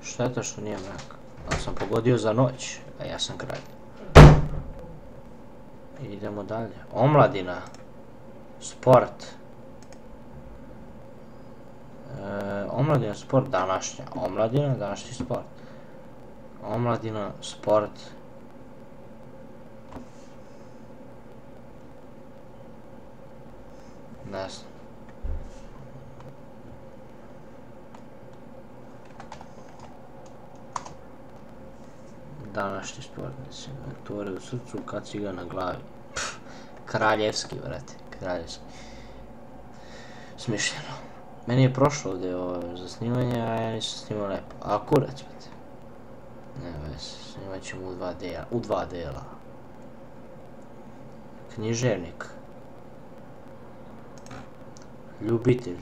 Šteta što nije mrak. Ali sam pogodio za noć, a ja sam kralj. Idemo dalje. Omladina. Sport. Omladina, sport, današnja. Omladina, današnji sport. Omladina, sport. Ne znam. Današnji sport, mislim, tvore u srcu, kaciga na glavi. Kraljevski, vrate, kraljevski. Smišljeno. Meni je prošlo ovdje za snimanje, a ja nisam snimao lepo. A kurac, vrate. Ne vez, snimat ćemo u dva dela. Književnik. Ljubitelj.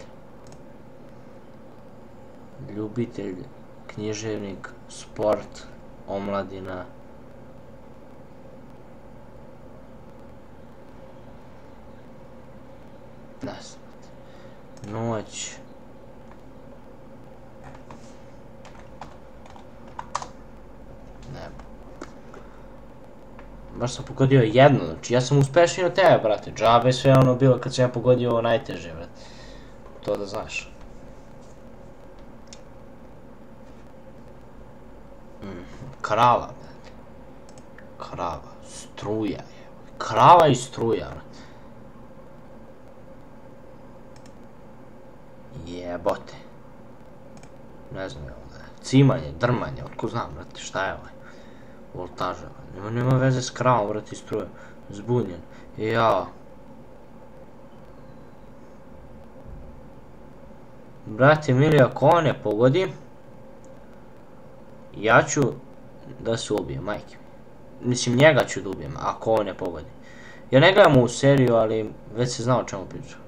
Ljubitelj, književnik, sport, omladina. Ne znam. Noć. Ne. Baš sam pogodio jedno, znači ja sam uspešniji od tebe, brate. Džabe sve ono bilo kad sam ja pogodio ovo najteže, brate. To da znaš. Krava, brate. Krava. Struja je. Krava i struja, brate. Jebote. Ne znam je ovdje. Cimanje, drmanje, otko znam, brate, šta je ovaj? Voltaža. Nema veze s kravom, brate, i struje. Zbunjen. Jao. Brate, mili, ako on ne pogodi, ja ću da se ubijem, majke. Mislim, njega ću da ubijem, ako on ne pogodi. Ja ne gledam ovu seriju, ali već se zna o čemu pričam.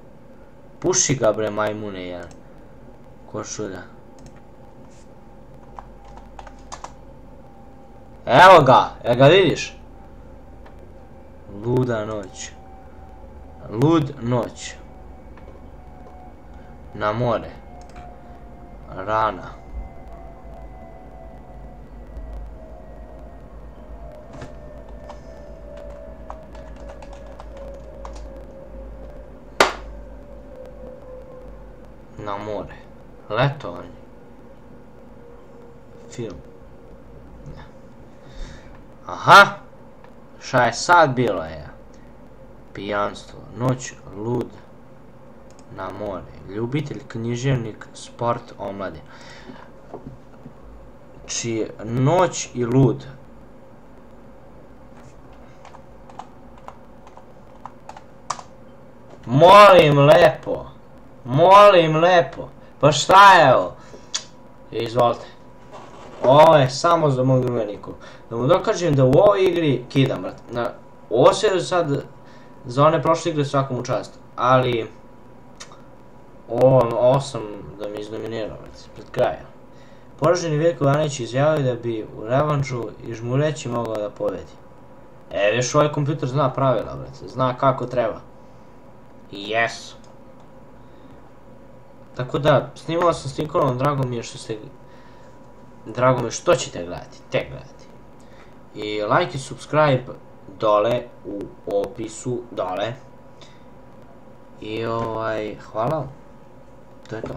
Puši ga, bre, majmune, jedan. Ko šulja. Evo ga, jel ga vidiš? Luda noć. Lud noć. Na more. Rana. Na more. Letovanje. Film. Ne. Aha! Šta je sad bilo je? Pijanstvo. Noć, lud. Na more. Ljubitelj, književnik, sport, omladina. Znači, noć i lud. Molim lepo. Molim lepo. Pa šta je ovo? Izvolite. Ovo je samo za mog drumenikov. Da mu dokažem da u ovoj igri kidam, brat. Ovo se sad za one prošle igre svakom u čast. Ali ovo sam da mi izdominirao, brat, pred kraja. Poraženi Veljko Ivanović izjavio da bi u revanšu i žmureći mogao da pobedi. Viš, ovaj kompjuter zna pravila, brat. Zna kako treba. I jesu. Tako da, snimao sam s Nikolom, drago mi je što ćete gledati, tek gledati. I like i subscribe dole u opisu, dole. I hvala vam. To je to.